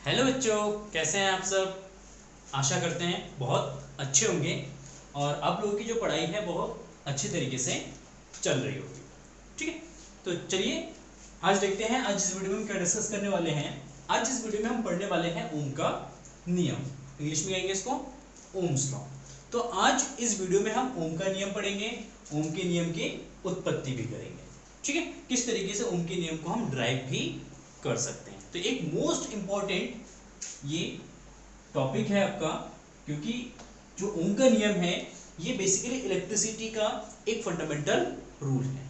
Hello बच्चों, कैसे हैं आप सब। आशा करते हैं बहुत अच्छे होंगे और आप लोगों की जो पढ़ाई है बहुत अच्छे तरीके से चल रही होगी। ठीक है, तो चलिए आज देखते हैं आज इस वीडियो में क्या डिस्कस करने वाले हैं। आज इस वीडियो में हम पढ़ने वाले हैं ओम का नियम, इंग्लिश में कहेंगे इसको ओम्स लॉ। तो आज इस वीडियो में हम ओम का नियम पढ़ेंगे, ओम के नियम की उत्पत्ति भी करेंगे। ठीक है, किस तरीके से ओम के नियम को हम ड्राइव भी कर सकते हैं। तो एक मोस्ट इंपॉर्टेंट ये टॉपिक है आपका, क्योंकि जो ओम का नियम है ये बेसिकली इलेक्ट्रिसिटी का एक फंडामेंटल रूल है।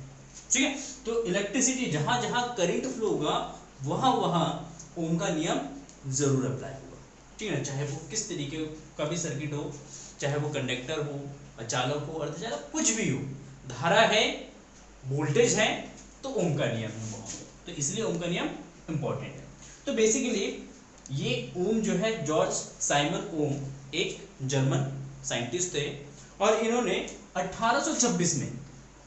ठीक है, तो इलेक्ट्रिसिटी जहां जहां करंट फ्लो होगा वहां वहां ओम का नियम जरूर अप्लाई होगा। ठीक है ना, चाहे वो किस तरीके का भी सर्किट हो, चाहे वो कंडक्टर हो, अचालक हो, अर्धचालक, कुछ भी हो, धारा है, वोल्टेज है, तो ओम का नियम है वहां। तो इसलिए ओम का नियम इंपॉर्टेंट है। तो बेसिकली ये ओम जो है जॉर्ज साइमन ओम एक जर्मन साइंटिस्ट थे और इन्होंने 1826 में,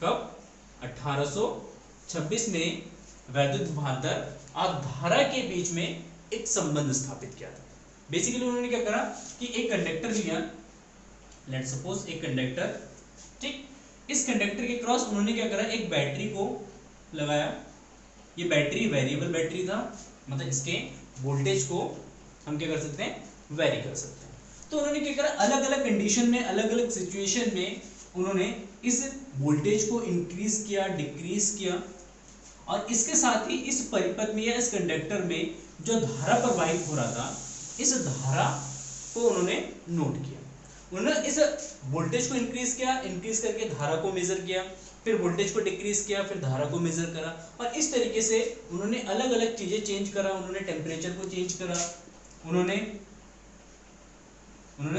कब 1826 में वैद्युत विभवांतर और धारा के बीच में एक संबंध स्थापित किया था। बेसिकली उन्होंने क्या करा कि एक कंडक्टर लिया, लेट सपोज एक कंडक्टर, ठीक, इस कंडक्टर के क्रॉस उन्होंने क्या करा, एक बैटरी को लगाया। ये बैटरी वेरिएबल बैटरी था, मतलब इसके वोल्टेज को हम क्या कर सकते हैं, वेरी कर सकते हैं। तो उन्होंने क्या करा, अलग अलग कंडीशन में, अलग अलग सिचुएशन में उन्होंने इस वोल्टेज को इंक्रीज किया, डिक्रीज किया, और इसके साथ ही इस परिपथ में या इस कंडक्टर में जो धारा प्रवाहित हो रहा था, इस धारा को उन्होंने नोट किया। उन्होंने इस वोल्टेज को इंक्रीज किया, इंक्रीज करके धारा को मेजर किया, फिर वोल्टेज को डिक्रीज किया, फिर धारा को मेजर करा, और इस तरीके से उन्होंने अलग अलग चीजें चेंज करा। उन्होंने टेम्परेचर को चेंज करा, उन्होंने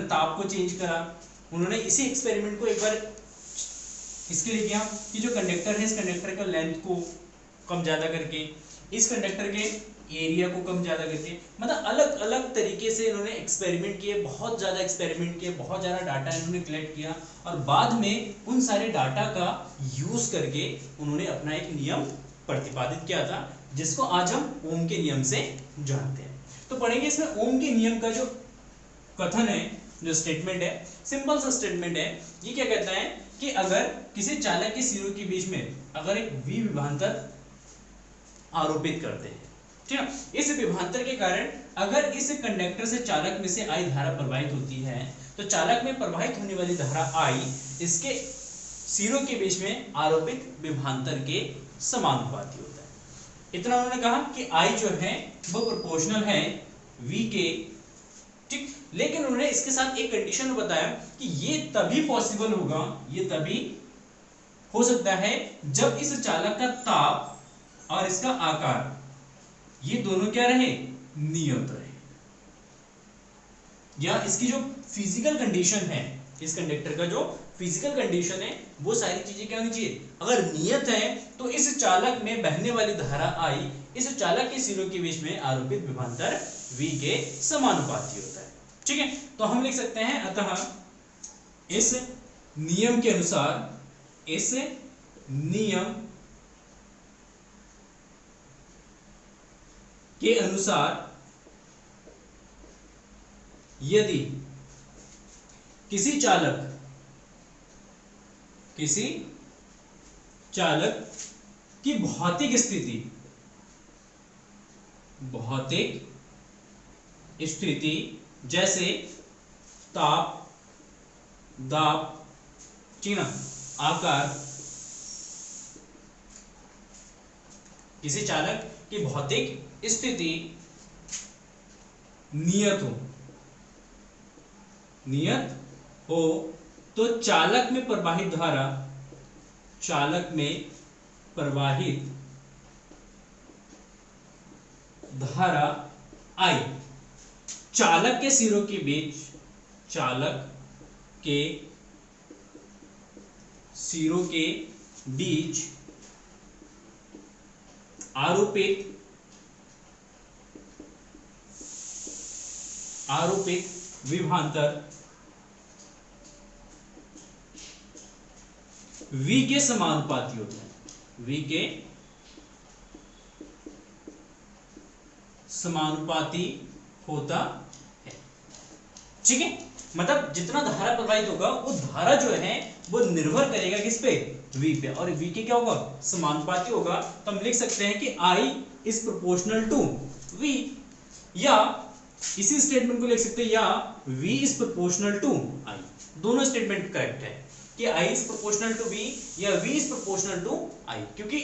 ताप को चेंज करा। उन्होंने इसी एक्सपेरिमेंट को एक बार इसके लिए किया कि जो कंडक्टर है, इस कंडक्टर का लेंथ को कम ज्यादा करके, इस कंडक्टर के एरिया को कम ज्यादा करके, मतलब अलग अलग तरीके से इन्होंने एक्सपेरिमेंट किए, बहुत ज्यादा एक्सपेरिमेंट किए, बहुत ज्यादा डाटा इन्होंने कलेक्ट किया, और बाद में उन सारे डाटा का यूज करके उन्होंने अपना एक नियम प्रतिपादित किया था, जिसको आज हम ओम के नियम से जानते हैं। तो पढ़ेंगे इसमें ओम के नियम का जो कथन है, जो स्टेटमेंट है, सिंपल सा स्टेटमेंट है। ये क्या कहता है कि अगर किसी चालक के सिरों के बीच में अगर एक वी विभवांतर आरोपित करते हैं, ठीक है, इस विभवांतर के कारण अगर इस कंडक्टर से चालक में से आई धारा प्रवाहित होती है, तो चालक में प्रवाहित होने वाली धारा आई इसके सिरों के बीच में आरोपित विभवांतर के समानुपाती होता है। इतना उन्होंने कहा कि आई जो है वो प्रोपोर्शनल है वी के, ठीक, लेकिन उन्होंने इसके साथ एक कंडीशन बताया कि ये तभी पॉसिबल होगा, ये तभी हो सकता है जब इस चालक का ताप और इसका आकार ये दोनों क्या रहे, नियत रहे, या इसकी जो फिजिकल कंडीशन है, इस कंडक्टर का जो फिजिकल कंडीशन है, वो सारी चीजें क्या होनी चाहिए, अगर नियत है तो इस चालक में बहने वाली धारा आई इस चालक के सिरों के बीच में आरोपित विभवांतर V के समानुपाती होता है। ठीक है, तो हम लिख सकते हैं, अतः इस नियम के अनुसार, इस नियम के अनुसार यदि किसी चालक की भौतिक स्थिति जैसे ताप, दाब, चिन्ह, आकार, किसी चालक की भौतिक स्थिति नियत हो तो चालक में प्रवाहित धारा आई चालक के सिरों के बीच आरोपित विभवांतर V के समानुपाती होते हैं, V के समानुपाती होता है। ठीक है, मतलब जितना धारा प्रवाहित होगा वो धारा जो है वो निर्भर करेगा किस पे, V पे, और V के क्या होगा, समानुपाती होगा। तो हम लिख सकते हैं कि I is proportional to V, या इसी स्टेटमेंट को लिख सकते हैं, या V is proportional to I। दोनों स्टेटमेंट करेक्ट है कि I is proportional to V या V is proportional to I, क्योंकि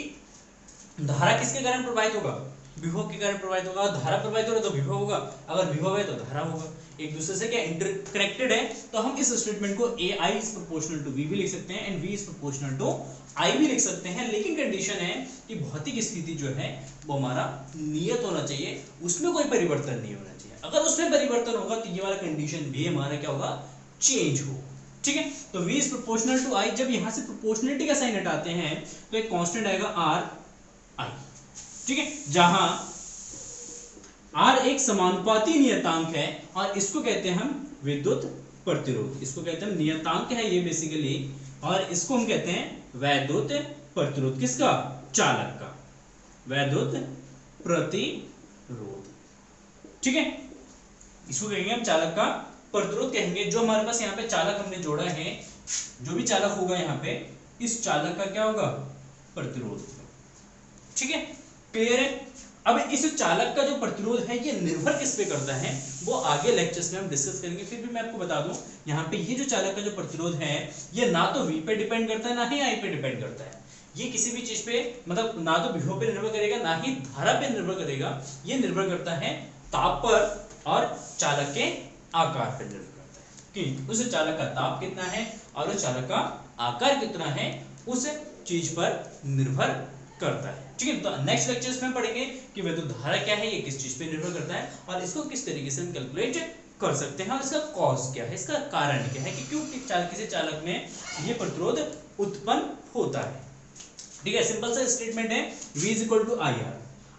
धारा किसके कारण प्रवाहित होगा, विभव के कारण प्रवाहित होगा। धारा प्रवाहित हो रहा तो विभव होगा, अगर विभव है तो धारा होगा, एक दूसरे से क्या इंटरकनेक्टेड है। तो हम इस स्टेटमेंट को AI is proportional to V भी लिख सकते हैं and V is proportional to I भी लिख सकते हैं, लेकिन कंडीशन है कि भौतिक स्थिति जो है वो हमारा नियत होना चाहिए, उसमें कोई परिवर्तन नहीं होना चाहिए। अगर उसमें परिवर्तन होगा तो ये वाला कंडीशन भी हमारा क्या होगा, चेंज हो। ठीक है, तो V is proportional to I, जब यहां से प्रोपोर्शनलिटी का साइन हटाते हैं तो एक कांस्टेंट आएगा RI। ठीक है, जहां R एक समानुपाती नियतांक है और इसको कहते हैं हम विद्युत प्रतिरोध, इसको कहते हैं नियतांक है ये बेसिकली, और इसको हम कहते हैं वैद्युत प्रतिरोध। किसका, चालक का वैद्युत प्रतिरोध। ठीक है, इसको कहेंगे हम चालक का प्रतिरोध कहेंगे। जो हमारे पास यहाँ पे चालक हमने जोड़ा है, जो भी चालक होगा यहाँ पे, इस चालक का क्या होगा, प्रतिरोध। ठीक है, क्लियर है। अब इस चालक का जो प्रतिरोध है ये निर्भर किस पे करता है वो आगे लेक्चर्स में हम डिस्कस करेंगे। फिर भी मैं आपको बता दूं, यहाँ पे ये जो चालक का जो प्रतिरोध है ये ना तो V पे डिपेंड करता है ना ही I पे डिपेंड करता है। ये किसी भी चीज पे, मतलब ना तो विभव पे निर्भर करेगा ना ही धारा पे निर्भर करेगा, ये निर्भर करता है ताप पर और चालक के आकार पर निर्भर करता है कि उस चालक का ताप कितना है और उस चालक का आकार कितना है, उस चीज पर निर्भर करता है। ठीक है, तो नेक्स्ट लेक्चर्स में पढ़ेंगे कि विद्युत धारा क्या है, ये किस चीज पे निर्भर करता है और इसको किस तरीके से हम कैलकुलेट कर सकते हैं और इसका कॉज क्या है, इसका कारण क्या है कि क्यों किसी चालक में ये प्रतिरोध उत्पन्न होता है। ठीक है, सिंपल सा स्टेटमेंट है V is equal to IR।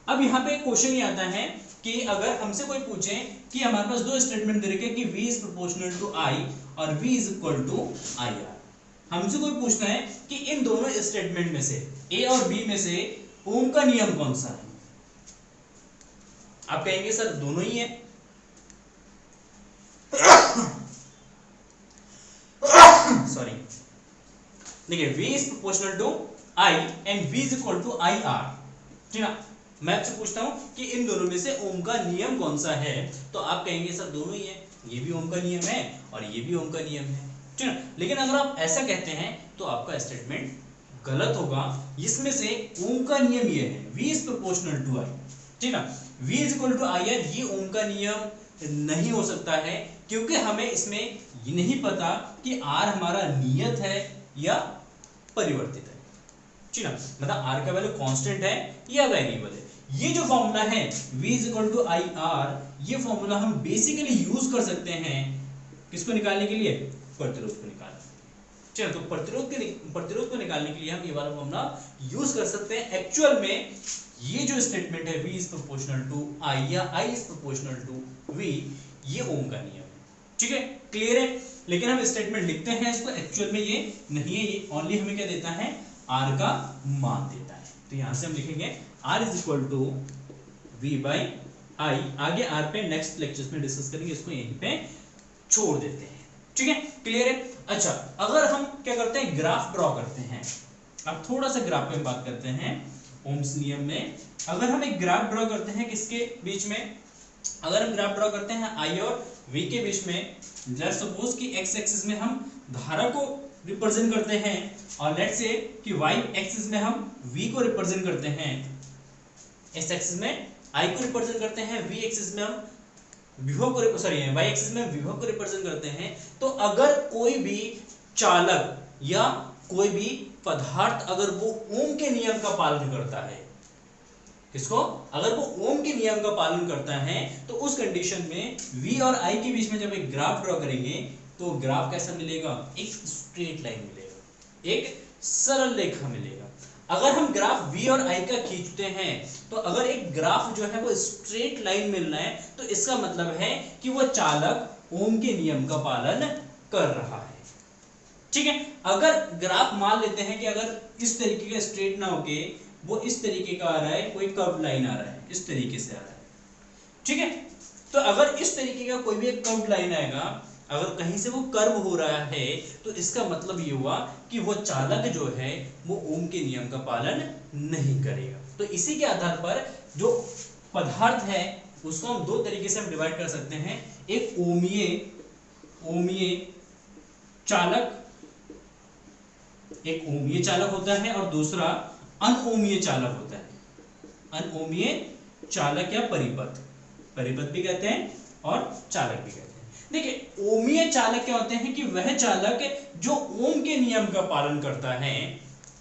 अब यहाँ पे क्वेश्चन ये आता है कि अगर हमसे कोई पूछे कि हमारे पास दो स्टेटमेंट दे रखे कि V is proportional to I और V is equal to IR, हमसे कोई पूछना है कि इन दोनों स्टेटमेंट में से A और B में से ओम का नियम कौन सा है। आप कहेंगे सर दोनों ही है। सॉरी, देखिए V is proportional to I and V is equal to IR। ठीक है, मैं आपसे पूछता हूं कि इन दोनों में से ओम का नियम कौन सा है, तो आप कहेंगे सर दोनों ही है, ये भी ओम का नियम है और ये भी ओम का नियम है। ठीक है, लेकिन अगर आप ऐसा कहते हैं तो आपका स्टेटमेंट गलत होगा। इसमें से ओम का नियम ये है V is proportional to I। ठीक है, V is equal to IR, ये ओम का नियम नहीं हो सकता है क्योंकि हमें इसमें ये नहीं पता कि R हमारा नियत है या परिवर्तित है। ठीक है, मतलब R का वैल्यू कांस्टेंट है या वेरिएबल है। ये जो फॉर्मूला है V is equal to IR, ये फॉर्मूला हम बेसिकली यूज कर सकते हैं किसको निकालने के लिए, प्रतिरोध को निकालने। चलो, तो प्रतिरोध को निकालने के लिए हम ये वाला फॉर्मूला यूज कर सकते हैं। एक्चुअल में ये जो स्टेटमेंट है V is proportional to I या I is proportional to V, ये ओम का नियम है। ठीक है, क्लियर है। लेकिन हम स्टेटमेंट लिखते हैं इसको, एक्चुअल में ये नहीं है, ये ओनली हमें क्या देता है, R का मान देता है। तो यहां से हम लिखेंगे R is equal to V by I। आगे R पे नेक्स्ट लेक्चर्स में डिस्कस करेंगे, इसको यहीं पे छोड़ देते हैं। ठीक है, क्लियर है। अच्छा, अगर हम क्या करते हैं, ग्राफ ड्रॉ करते हैं। अब थोड़ा सा ग्राफ पे बात करते हैं ओम्स नियम में। अगर हम एक ग्राफ ड्रॉ करते हैं किसके बीच में, अगर हम ग्राफ ड्रॉ करते हैं I और V के बीच में, लेट्स सपोज कि x एक्सिस में हम धारा को रिप्रेजेंट करते हैं और लेट्स से कि y एक्सिस में हम V को रिप्रेजेंट करते हैं, x एक्सिस में I को रिप्रेजेंट करते हैं, V एक्सिस में हम विभव को, सॉरी y एक्सिस में विभव को रिप्रेजेंट करते हैं। तो अगर कोई भी चालक या कोई भी पदार्थ अगर वो ओम के नियम का पालन करता है, किसको, अगर वो ओम के नियम का पालन करता है, तो उस कंडीशन में V और I के बीच में जब एक ग्राफ ड्रॉ करेंगे तो ग्राफ कैसा मिलेगा, एक स्ट्रेट लाइन मिलेगा, एक सरल रेखा मिलेगा। अगर हम ग्राफ V और I का खींचते हैं तो अगर एक ग्राफ जो है वो स्ट्रेट लाइन मिल रहा है तो इसका मतलब है कि वो चालक ओम के नियम का पालन कर रहा है। ठीक है, अगर ग्राफ मान लेते हैं कि अगर इस तरीके का स्ट्रेट ना होके वो इस तरीके का आ रहा है, कोई कर्व लाइन आ रहा है, इस तरीके से आ रहा है। ठीक है, तो अगर इस तरीके का कोई भी एक कर्व लाइन आएगा, अगर कहीं से वो कर्व हो रहा है तो इसका मतलब ये हुआ कि वो चालक जो है वो ओम के नियम का पालन नहीं करेगा। तो इसी के आधार पर जो पदार्थ है उसको हम दो तरीके से हम डिवाइड कर सकते हैं, एक ओमीय चालक, एक ओमीय चालक होता है और दूसरा अनओमीय चालक होता है। अनओमीय चालक या परिपथ भी कहते हैं और चालक भी कहते हैं। देखिए ओमीय चालक क्या होते हैं कि वह चालक जो ओम के नियम का पालन करता है,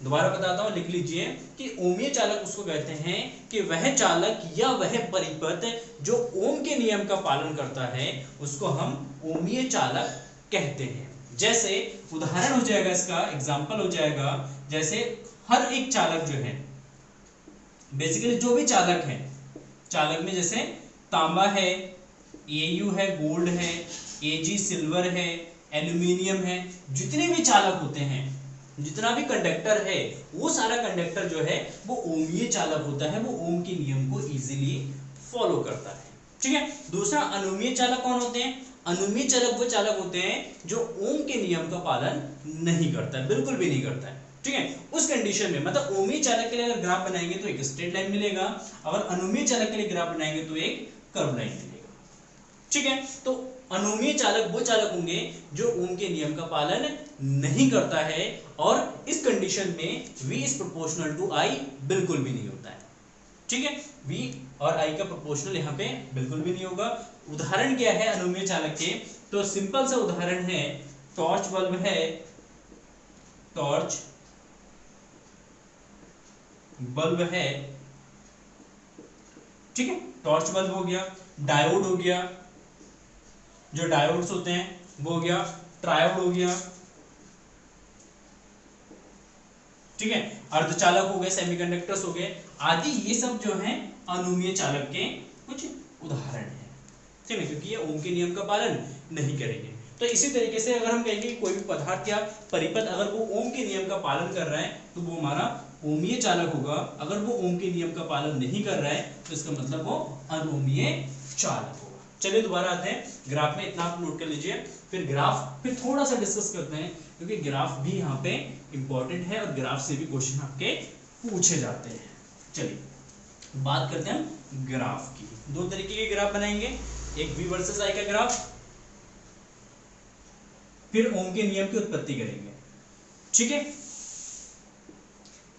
दोबारा बताता हूं लिख लीजिए कि ओमीय चालक उसको कहते हैं कि वह चालक या वह परिपथ जो ओम के नियम का पालन करता है उसको हम ओमीय चालक कहते हैं। जैसे उदाहरण हो जाएगा, इसका एग्जांपल हो जाएगा, जैसे हर एक चालक जो है, बेसिकली जो भी चालक है, चालक में जैसे तांबा है, Au है, गोल्ड है, Ag सिल्वर है, एल्यूमिनियम है, जितने भी चालक होते हैं, जितना भी कंडक्टर है, वो सारा कंडक्टर जो है वो ओमीय चालक होता है, वो ओम के नियम को इजीली फॉलो करता है। ठीक है। दूसरा अनोमीय चालक कौन होते हैं? अनोमीय चालक वो चालक होते हैं जो ओम के नियम का पालन नहीं करता है, बिल्कुल भी नहीं करता है। ठीक है। उस कंडीशन में मतलब ओमीय चालक के लिए अगर ग्राफ बनाएंगे तो एक स्ट्रेट लाइन मिलेगा, अगर अनोमीय चालक के लिए ग्राफ बनाएंगे तो एक कर्व लाइन मिलेगा। ठीक है। तो अनोमीय चालक वो चालक होंगे जो ओम के नियम का पालन नहीं करता है और इस कंडीशन में V is proportional to I बिल्कुल भी नहीं होता है। ठीक है। V और I का प्रोपोर्शनल यहाँ पे बिल्कुल भी नहीं होगा। उदाहरण क्या है अनोमीय चालक के? तो सिंपल सा उदाहरण है, टॉर्च बल्ब है, टॉर्च बल्ब है। ठीक है। टॉर्च बल्ब हो गया, डायोड हो गया, जो डायोड्स होते हैं वो हो गया, ट्रायोड हो गया। ठीक है। अर्धचालक हो गए, सेमीकंडक्टर्स हो गए आदि, ये सब जो है अनोमीय चालक के कुछ उदाहरण हैं। ठीक है, क्योंकि ये ओम के नियम का पालन नहीं करेंगे। तो इसी तरीके से अगर हम कहेंगे कोई भी पदार्थ या परिपथ अगर वो ओम के नियम का पालन कर रहा है तो वो हमारा ओमीय चालक होगा, अगर वो ओम के नियम का पालन नहीं कर रहा है तो इसका मतलब वो अनोमीय चालक होगा। चलिए दोबारा आते हैं ग्राफ में, इतना आप नोट कर लीजिए, फिर ग्राफ फिर थोड़ा सा डिस्कस करते हैं क्योंकि ग्राफ भी यहाँ पे इंपॉर्टेंट है और ग्राफ से भी क्वेश्चन आपके पूछे जाते हैं। चलिए बात करते हैं हम ग्राफ की। दो तरीके के ग्राफ बनाएंगे, एक V वर्सेस I का ग्राफ, फिर ओम के नियम की उत्पत्ति करेंगे। ठीक है।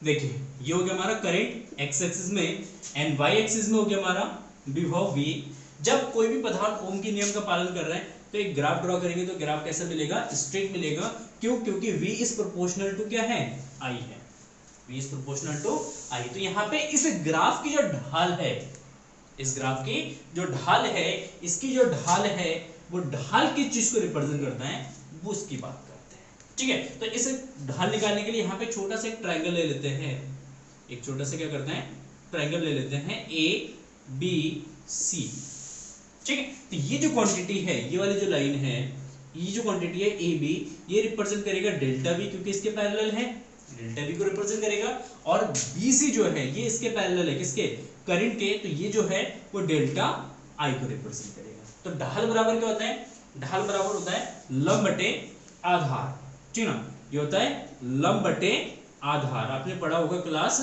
देखिए ये हो गया हमारा करंट x एक्सिस में एंड y एक्सिस में हो गया हमारा विभव V। जब कोई भी पदार्थ ओम के नियम का पालन कर रहे हैं तो एक ग्राफ ड्रॉ करेंगे तो ग्राफ कैसा मिलेगा? स्ट्रेट मिलेगा। क्यों? क्योंकि V इज प्रोपोर्शनल टू क्या है? I है। V is proportional to I। तो यहाँ पे इस ग्राफ की जो ढाल है, इस ग्राफ की जो ढाल है, इसकी जो ढाल है वो ढाल किस चीज को रिप्रेजेंट करता है वो उसकी बात करते हैं। ठीक है। तो इस ढाल निकालने के लिए यहाँ पे छोटा सा एक ट्रायंगल ले लेते हैं, एक छोटा सा क्या करते हैं ट्रायंगल ले लेते हैं ABC। ठीक है। तो ये जो क्वांटिटी है, ये वाली जो लाइन है, ये जो क्वांटिटी है AB, ये रिप्रेजेंट करेगा डेल्टा V क्योंकि इसके पैरेलल है, डेल्टा V को रिप्रेजेंट करेगा। और BC जो है ये इसके पैरेलल है, किसके? करंट के। तो ये जो है वो डेल्टा I को रिप्रेजेंट करेगा। तो ढाल बराबर क्या होता है? ढाल बराबर होता है लंब बटे आधार। ठीक ना, ये होता है लंब बटे आधार। आपने पढ़ा होगा क्लास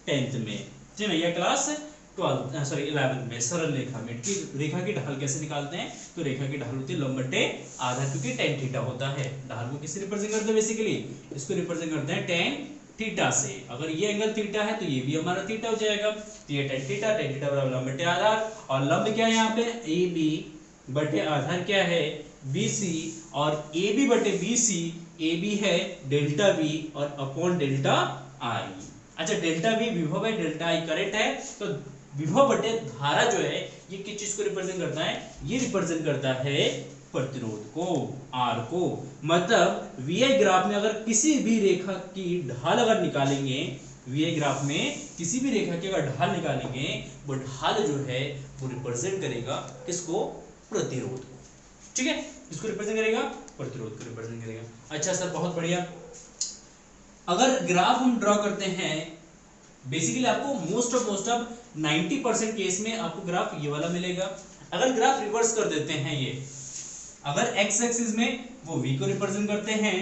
10th में, ठीक ना, या क्लास 11th में सरल रेखा में कि रेखा की ढाल कैसे निकालते हैं। तो रेखा की ढाल होती है लंब बटे आधार क्योंकि tan थीटा होता है। ढाल को किससे रिप्रेजेंट करते हैं? बेसिकली इसको रिप्रेजेंट करते हैं tan थीटा से। अगर ये एंगल थीटा है तो ये भी हमारा थीटा हो जाएगा। तो ये tan थीटा बराबर लंब बटे आधार, और लंब क्या है यहाँ पे? AB बटे आधार क्या है? BC, और AB बटे BC, AB है डेल्टा V और अपॉन डेल्टा I। अच्छा डेल्टा V विभव है, डेल्टा I करंट है। तो विभव बटे धारा जो है ये किस चीज को रिप्रेजेंट करता है? ये रिप्रेजेंट करता है प्रतिरोध को, R को। मतलब VI ग्राफ में अगर किसी भी रेखा की ढाल अगर निकालेंगे, VI ग्राफ में किसी भी रेखा की अगर ढाल निकालेंगे, वो ढाल जो है वो रिप्रेजेंट करेगा किसको? प्रतिरोध को। ठीक है। इसको रिप्रेजेंट करेगा, प्रतिरोध को रिप्रेजेंट करेगा। अच्छा सर बहुत बढ़िया। अगर ग्राफ हम ड्रॉ करते हैं, बेसिकली आपको मोस्ट ऑफ 90% केस में आपको ग्राफ ये वाला मिलेगा। अगर ग्राफ रिवर्स कर देते हैं, ये अगर एक्स एक्सिस में वो v को रिप्रेजेंट करते हैं,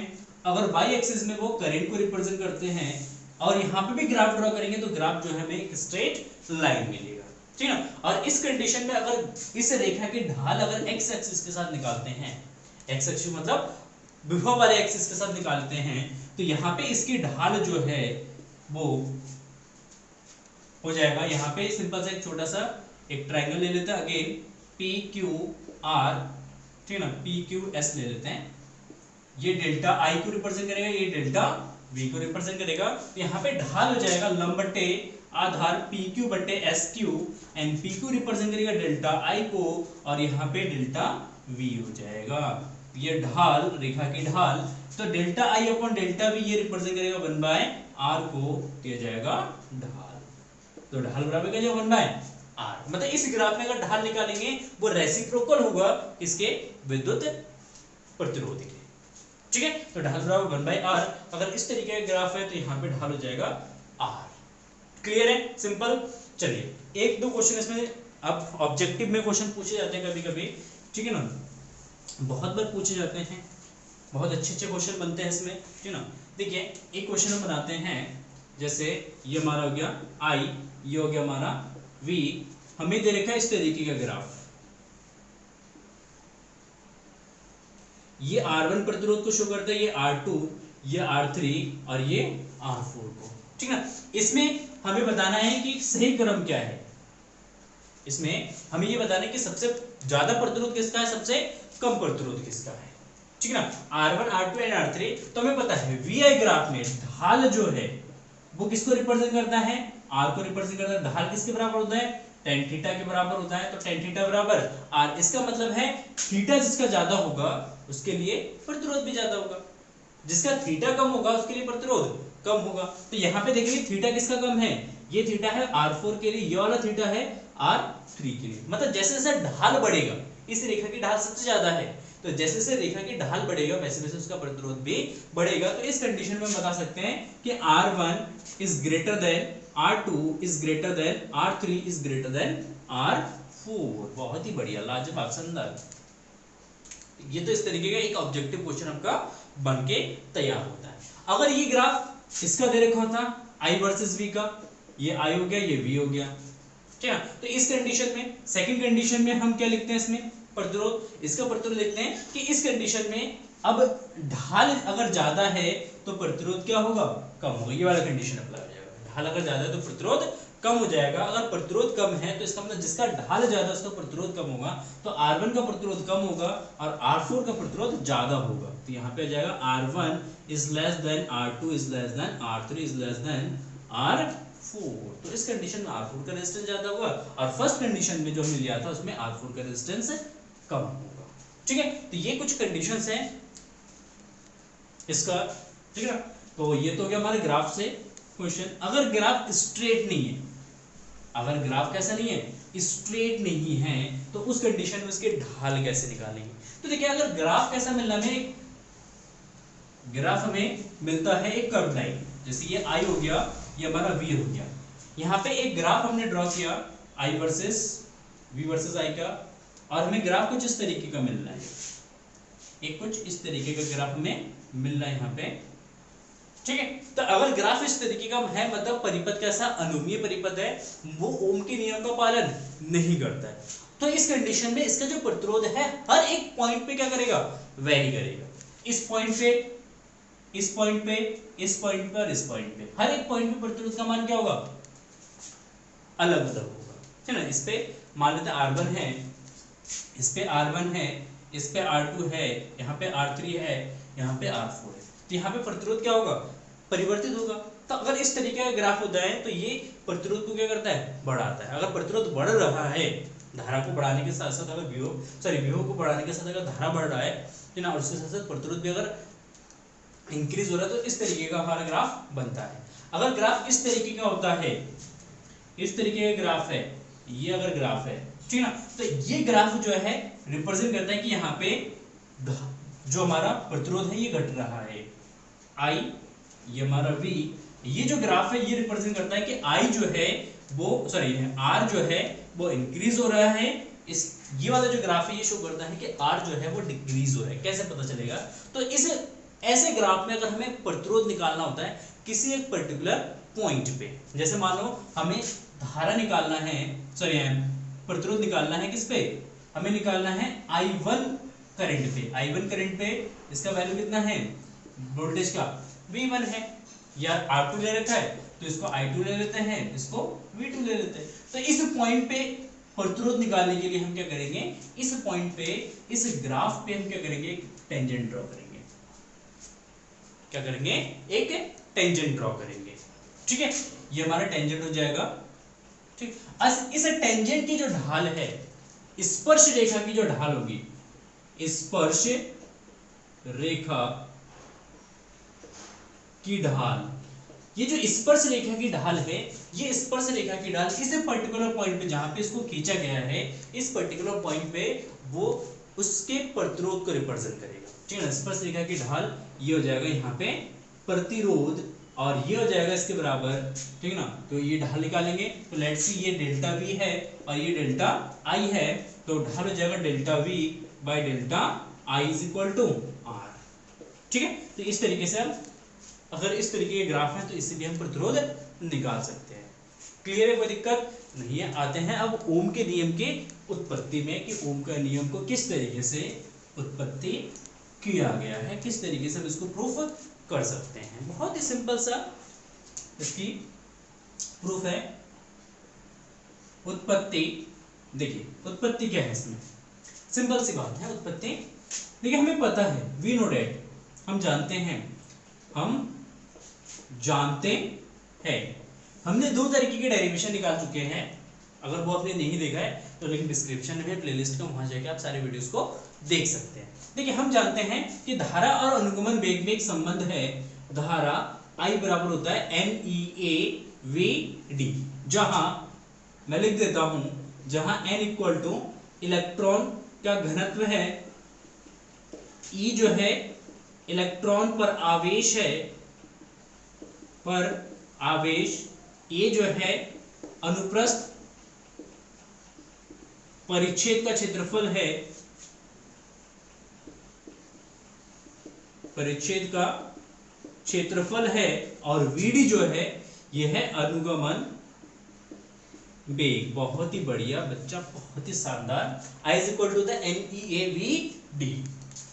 अगर y एक्सिस में वो करंट को रिप्रेजेंट करते हैं, और यहाँ पे भी ग्राफ ड्रॉ करेंगे तो ग्राफ जो है हमें एक स्ट्रेट लाइन मिलेगा, ठीक है ना। और इस कंडीशन में अगर इस रेखा की ढाल अगर x एक्सिस के साथ निकालते हैं, x एक्सिस मतलब विभव वाले एक्सिस के साथ निकालते हैं, तो यहाँ पे इसकी ढाल जो है वो हो जाएगा, यहाँ पे सिंपल सा एक छोटा सा एक ट्रायंगल ले लेते हैं, अगेन पी क्यू आर, ठीक है ना, पी क्यू एस ले लेते हैं। ये डेल्टा आई को रिप्रेजेंट करेगा, ये डेल्टा वी को रिप्रेजेंट करेगा। तो यहाँ पे ढाल हो जाएगा लंब बटे आधार पी क्यू बटे S Q, and P Q represent करेगा डेल्टा आई को, और यहाँ पे डेल्टा वी हो जाएगा। ये ढाल, रेखा की ढाल, तो delta I upon delta we ये रिप्रेजेंट करेगा 1 बाय आर को दिया जाएगा ढाल, तो ढाल बराबर क्या जाएगा 1 बाय आर। मतलब इस ग्राफ में अगर ढाल निकालेंगे वो रेसिप्रोकल होगा इसके विद्युत प्रतिरोध के, ठीक है। तो ढाल बराबर 1 बाय आर। अगर इस तरीके का ग्राफ है तो यहाँ पे ढाल हो जाएगा आर। क्लियर है, सिंपल। चलिए एक दो क्वेश्चन इसमें, अब ऑब्जेक्टिव में क्वेश्चन पूछे जाते हैं कभी कभी, ठीक है ना, बहुत बार पूछे जाते हैं, बहुत अच्छे अच्छे क्वेश्चन बनते हैं इसमें, ठीक है ना। देखिए एक क्वेश्चन हम बनाते हैं, जैसे ये हमारा हो गया आई, ये हो गया हमारा वी, हमें दे रखा है इस तरीके का ग्राफ, ये R1 प्रतिरोध को शो करता है, ये R2, ये R3 और ये R4 को, ठीक है ना। इसमें हमें बताना है कि सही क्रम क्या है, इसमें हमें ये बताना है कि सबसे ज्यादा प्रतिरोध किसका है, सबसे कम प्रतिरोध किसका है, ठीक है ना। R1, R2 एंड R3, तो हमें पता है VI ग्राफ में ढाल जो है वो किसको रिप्रेजेंट करता है, R को रिप्रेजेंट करता है। ढाल किसके बराबर होता है, tan थीटा के बराबर होता है, तो tan थीटा बराबर R। इसका मतलब है थीटा जिसका ज्यादा होगा उसके लिए प्रतिरोध भी ज्यादा होगा, जिसका थीटा कम होगा उसके लिए प्रतिरोध कम होगा। तो यहाँ पे देखेंगे थीटा किसका कम है, ये थीटा है R4 के लिए, ये वाला थीटा है R3 के लिए। मतलब जैसे जैसे ढाल बढ़ेगा, इस रेखा की ढाल सबसे ज्यादा है, तो जैसे जैसे रेखा की ढाल बढ़ेगा वैसे वैसे उसका प्रतिरोध भी बढ़ेगा। तो इस कंडीशन में हम बता सकते हैं कि R1 is greater than R2 is greater than R3 is greater than R4। बहुत ही बढ़िया, लाजवाब, शानदार। ये तो इस तरीके का एक ऑब्जेक्टिव क्वेश्चन आपका बन के तैयार होता है। अगर ये ग्राफ इसका दे रखा होता I वर्सेस V का, ये I हो गया, ये V हो गया, ठीक है। तो इस कंडीशन में, सेकंड कंडीशन में हम क्या लिखते हैं इसमें प्रतिरोध, इसका प्रतिरोध लिखते हैं कि इस कंडीशन में अब ढाल अगर ज्यादा है तो प्रतिरोध क्या होगा, कम होगा। ये वाला कंडीशन अप्लाई हो जाएगा, ढाल अगर ज्यादा है तो प्रतिरोध कम हो जाएगा। अगर प्रतिरोध कम है तो इसका मतलब जिसका ढाल ज्यादा उसका प्रतिरोध कम होगा, तो R1 का प्रतिरोध कम होगा और R4 का प्रतिरोध ज्यादा होगा। तो यहाँ पे आ जाएगा R1 is less than R2 is less than R3 is less than R4। तो इस कंडीशन में R4 का रेजिस्टेंस ज्यादा होगा, और फर्स्ट कंडीशन में जो हमने लिया था उसमें R4 का रेजिस्टेंस कम होगा, ठीक है। तो ये कुछ कंडीशंस हैं इसका, ठीक है। तो ये तो हो गया हमारे ग्राफ से क्वेश्चन। अगर ग्राफ स्ट्रेट नहीं है, अगर ग्राफ कैसा नहीं है, स्ट्रेट नहीं है, तो उस कंडीशन में उसके ढाल कैसे निकालेंगे। तो देखिए अगर ग्राफ कैसा मिलना है, ग्राफ हमें मिलता है एक कर्व लाइन, जैसे ये I हो गया, ये हमारा V हो गया। यहाँ पे एक ग्राफ हमने ड्रॉ किया I versus V versus I का, और हमें ग्राफ कुछ इस तरीके का मिल रहा है, एक कुछ इस तरीके का ग्राफ हमें मिल रहा है यहाँ पे, ठीक है। तो अगर ग्राफ इस तरीके का है, मतलब परिपथ कैसा, अनुमीय परिपथ है, वो ओम के नियम का पालन नहीं करता है, तो इस कंडीशन में इसका जो प्रतिरोध है हर एक पॉइंट पे क्या करेगा, वेरी करेगा। इस पॉइंट पे, इस पॉइंट पे, इस पॉइंट पे और इस पॉइंट पे, हर एक पॉइंट पे प्रतिरोध का मान क्या होगा, अलग अलग होगा, ठीक है ना। इस पे मान लेते हैं R1 है, इस पे R1 है, इस पे R2 है, यहाँ पे R3 है, यहाँ पे R4 है, तो यहाँ पे प्रतिरोध क्या होगा, परिवर्तित होगा। तो अगर इस तरीके का ग्राफ होता है तो ये प्रतिरोध को क्या करता है, बढ़ाता है। अगर प्रतिरोध बढ़ रहा है, धारा को बढ़ाने के साथ साथ, अगर विभव को बढ़ाने के साथ अगर धारा बढ़ रहा है ना, और उसके साथ साथ प्रतिरोध भी अगर इंक्रीज हो रहा है, तो इस तरीके का हमारा ग्राफ बनता है। अगर ग्राफ इस तरीके का होता है, इस तरीके का ग्राफ है, ये अगर ग्राफ है, ठीक है ना, तो ये ग्राफ जो है रिप्रेजेंट करता है कि यहाँ पे जो हमारा प्रतिरोध है ये घट रहा है, I, ये हमारा V, ये जो ग्राफ है ये रिप्रेजेंट करता है कि I जो है वो, सॉरी R जो है वो इंक्रीज हो रहा है, इस ये वाला जो ग्राफ है ये शो करता है कि आर जो है वो डिक्रीज हो रहा है। कैसे पता चलेगा? तो इस ऐसे ग्राफ में अगर हमें प्रतिरोध निकालना होता है किसी एक पर्टिकुलर पॉइंट पे, जैसे मान लो हमें धारा निकालना है, सॉरी प्रतिरोध निकालना है किस पे, हमें निकालना है I1 करंट पे। I1 करंट पे इसका वैल्यू कितना है, वोल्टेज का V1 है, या R2 ले रखा है तो इसको I2 ले लेते हैं, इसको V2 ले लेते हैं। तो इस पॉइंट पे प्रतिरोध निकालने के लिए हम क्या करेंगे, इस पॉइंट पे इस ग्राफ पे हम क्या करेंगे, एक टेंजेंट ड्रॉ करेंगे। क्या करेंगे, एक टेंजेंट ड्रॉ करेंगे। ठीक है, ये हमारा टेंजेंट हो जाएगा। ठीक, इस टेंजेंट की जो ढाल है, स्पर्श रेखा की जो ढाल होगी, स्पर्श रेखा की ढाल, ये जो स्पर्श रेखा की ढाल है, ये स्पर्श रेखा की ढाल इस पर्टिकुलर पॉइंट पे जहां पे इसको खींचा गया है, इस पर्टिकुलर पॉइंट पे वो उसके प्रतिरोध को रिप्रेजेंट करेगा। ठीक है ना, स्पर्श रेखा की ढाल ये हो जाएगा यहाँ पे प्रतिरोध, और ये हो जाएगा इसके बराबर। ठीक ना, तो ये ढाल निकालेंगे तो लेट्स सी ये डेल्टा वी है और ये डेल्टा आई है, तो ढाल हो जाएगा delta V by delta I is equal to R. ठीक है, तो इस तरीके से हम अगर इस तरीके के ग्राफ है तो इससे भी हम प्रतिरोध निकाल सकते हैं। क्लियर है, कोई दिक्कत नहीं है। आते हैं अब ओम के नियम की उत्पत्ति में कि ओम का नियम को किस तरीके से उत्पत्ति किया गया है, किस तरीके से हम इसको प्रूफ कर सकते हैं। बहुत ही सिंपल सा इसकी प्रूफ है। उत्पत्ति, देखिए उत्पत्ति क्या है इसमें, सिंपल सी बात है उत्पत्ति। देखिए हमें पता है, वी नो डेट, हम जानते हैं हमने दो तरीके के डेरिवेशन निकाल चुके हैं। अगर वो आपने नहीं देखा है तो लिंक डिस्क्रिप्शन में प्लेलिस्ट का, वहां जाके आप सारे वीडियोस को देख सकते हैं। देखिए हम जानते हैं कि धारा और अनुगमन वेग में एक संबंध है। धारा I बराबर होता है NEAVD, जहां मैं लिख देता हूं, जहां N इक्वल टू इलेक्ट्रॉन का घनत्व है, E जो है इलेक्ट्रॉन पर आवेश है, A जो है अनुप्रस्थ परिच्छेद का क्षेत्रफल है, और VD जो है यह है अनुगमन वेग। बहुत ही बढ़िया बच्चा, बहुत ही शानदार। I is equal to the NEAVD।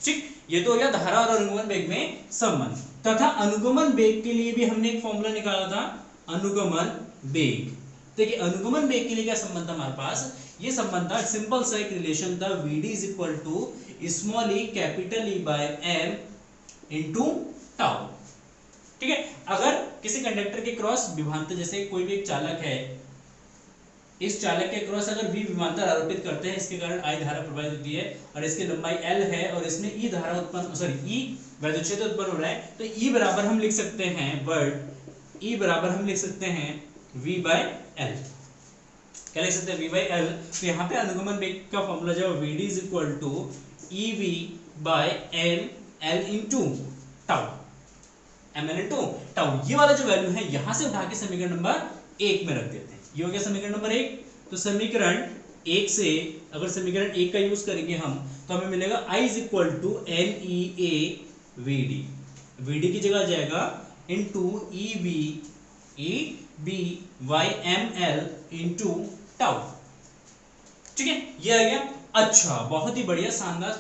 ठीक, ये तो हो गया धारा और अनुगमन वेग में संबंध। तथा अनुगमन वेग के लिए भी हमने एक फॉर्मूला निकाला था, अनुगमन वेग। देखिए अनुगमन वेग के लिए क्या संबंध था हमारे पास, ये संबंध था, सिंपल सा एक रिलेशन था, VD is equal to small e capital E by m into tau. ठीक है, अगर किसी कंडक्टर के क्रॉस विभवांतर, जैसे कोई भी एक चालक है, इस चालक के क्रॉस अगर V विभवांतर आरोपित करते हैं, इसके कारण I धारा प्रवाहित होती है और इसकी लंबाई L है और इसमें E धारा उत्पन्न, सॉरी E वैद्युत क्षेत्र उत्पन्न हो रहा है, तो E बराबर हम लिख सकते हैं, E बराबर हम लिख सकते हैं V बाय L। क्या लिख सकते हैं, V बाय L। तो यहाँ पे अनुगमन वेग का फॉर्मूला जो VD is equal to EV by L into tau, ml into tau. ये वाला जो वैल्यू है यहाँ से उठा के समीकरण नंबर 1 में रख देते हैं। ये हो गया समीकरण नंबर 1। तो समीकरण 1 से अगर समीकरण 1 का यूज करेंगे हम, तो हमें मिलेगा I is equal to NEAVD, VD की जगह आ जाएगा into EB by ML into tau. ठीक है, ये आ गया। अच्छा, बहुत ही बढ़िया, शानदार,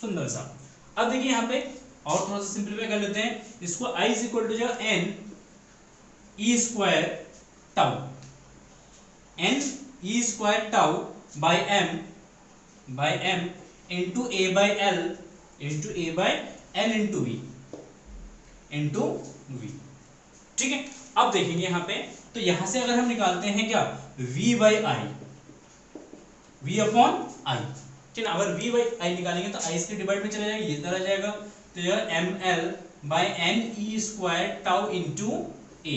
सुंदर सा। अब देखिए यहाँ पे और थोड़ा सा सिंपलीफाई कर लेते हैं इसको। I इज इक्वल टू जो N E square tau, N E square tau by M into A by L into V। ठीक है, अब देखेंगे यहाँ पे, तो यहां से अगर हम निकालते हैं क्या, V by I, V upon I। ठीक है, अगर V बाई I निकालेंगे तो I इसके डिवाइड में चला जाएगा, ये तरह जाएगा, तो यह ML by NE square tau into A।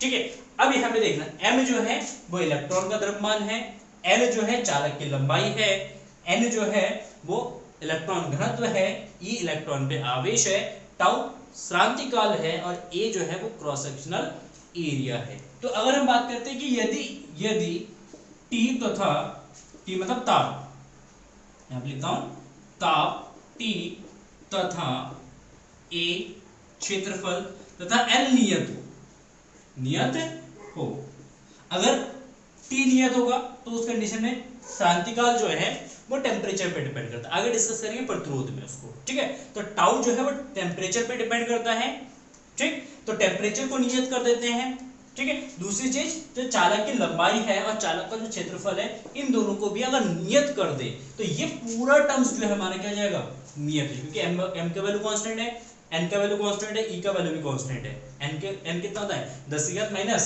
ठीक है, अब यहाँ पे देखना, M जो है वो इलेक्ट्रॉन का द्रव्यमान है, L जो है चालक की लंबाई है, N जो है वो इलेक्ट्रॉन घनत्व है, E इलेक्ट्रॉन पे आवेश है, टाउ श्रांति काल है, और A जो है वो क्रॉस सेक्शनल एरिया है। तो अगर हम बात करते हैं कि यदि T तथा T मतलब ताप, यहाँ पे लिखता हूं ताप T तथा A क्षेत्रफल तथा L नियत हो। अगर T नियत होगा तो उस कंडीशन में शांतिकाल जो है वो टेम्परेचर पे डिपेंड करता है। आगे डिस्कस करेंगे प्रतिरोध में उसको, ठीक है। तो टाउ जो है वो टेम्परेचर पे डिपेंड करता है, ठीक। तो टेम्परेचर को नियत कर देते हैं, ठीक है। दूसरी चीज जो चालक की लंबाई है और चालक का जो क्षेत्रफल है, इन दोनों को भी अगर नियत कर दे तो ये पूरा टर्म्स जो है हमारा क्या जाएगा, नियत है। क्योंकि m का वैल्यू कांस्टेंट है, n का वैल्यू कांस्टेंट है, e का वैल्यू भी कांस्टेंट है। n कितना होता है 10 की घात माइनस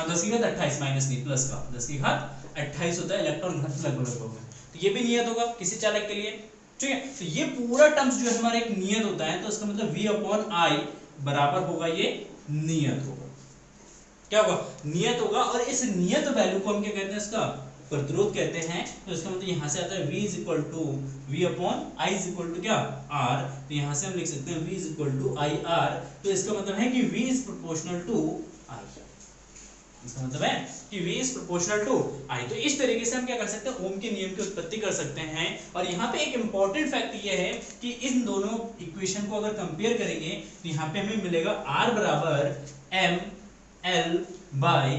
10 की घात 28 माइनस नहीं प्लस का 10 की घात 28 होता है इलेक्ट्रॉन घनत्व लगभग होगा, तो ये भी नियत होगा किसी चालक के लिए, ठीक है। तो ये पूरा टर्म्स जो है हमारा एक नियत होता है, तो इसका मतलब v/I बराबर होगा ये नियत होगा, क्या होगा, नियत होगा। और इस नियत वैल्यू को हम क्या कहते हैं, इसका प्रतिरोध कहते हैं। तो इसका मतलब यहां से आता है v v/I क्या r, तो यहां से हम लिख सकते हैं v IR। तो इसका मतलब है कि v is proportional to I, इसका मतलब है कि v is proportional to I। तो इस तरीके से हम क्या कर सकते हैं, ओम के नियम की उत्पत्ति कर सकते हैं। और यहाँ पे एक इंपॉर्टेंट फैक्ट ये है कि इन दोनों इक्वेशन को अगर कंपेयर करेंगे तो यहाँ पे हमें मिलेगा r बराबर m L by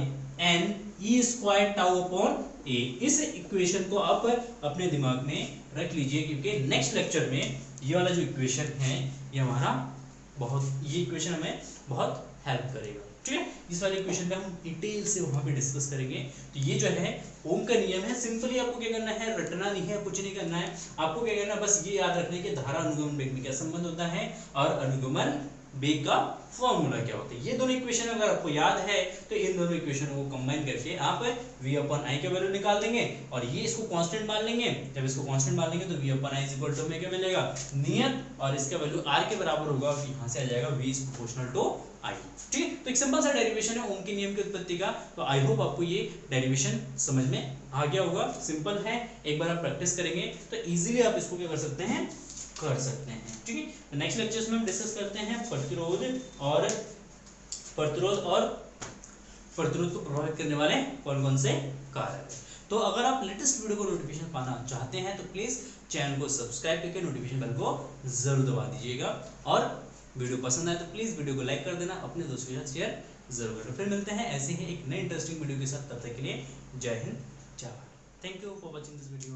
n e square tau upon a। इस इक्वेशन को आप अपने दिमाग में रख लीजिए, क्योंकि नेक्स्ट लेक्चर में ये वाला जो इक्वेशन है ये हमारा ये इक्वेशन हमें बहुत हेल्प करेगा, ठीक है। इस वाले इक्वेशन पे हम डिटेल से वहां पे डिस्कस करेंगे। तो ये जो है ओम का नियम है, सिंपली आपको क्या करना है, रटना नहीं है, कुछ नहीं करना है। आपको क्या करना है, बस ये याद रखना है कि धारा अनुगमन वेग में क्या संबंध होता है और अनुगमन वेग का फॉर्मूला क्या होता है। ये दोनों इक्वेशन अगर आपको याद है तो इन दोनों इक्वेशन को कंबाइन करके आप v/I के वैल्यू निकाल देंगे और ये इसको कांस्टेंट मान लेंगे। जब इसको कांस्टेंट मान लेंगे तो v/I इक्वल टू में क्या मिलेगा, नियत, और इसका वैल्यू r के बराबर होगा, यहां से आ जाएगा v is proportional to I, ठीक है। तो एक सिंपल सा डेरिवेशन है ओम के नियम की उत्पत्ति का। तो आई होप आपको ये डेरिवेशन समझ में आ गया होगा, सिंपल है। एक बार आप प्रैक्टिस करेंगे तो इजीली आप इसको क्या कर सकते हैं, कर सकते हैं, ठीक है। नेक्स्ट लेक्चर्स में हम डिस्कस करते हैं प्रतिरोध को प्रभावित करने वाले कौन कौन से कारक। तो अगर आप लेटेस्ट वीडियो को नोटिफिकेशन पाना चाहते हैं तो प्लीज चैनल को सब्सक्राइब करके नोटिफिकेशन बेल को जरूर दबा दीजिएगा। और वीडियो पसंद आए तो प्लीज वीडियो को लाइक कर देना, अपने दोस्तों के साथ शेयर जरूर करें। फिर मिलते हैं ऐसे ही एक नए इंटरेस्टिंग वीडियो के साथ, तब तक के लिए जय हिंद जय Bharat. Thank you for watching this video.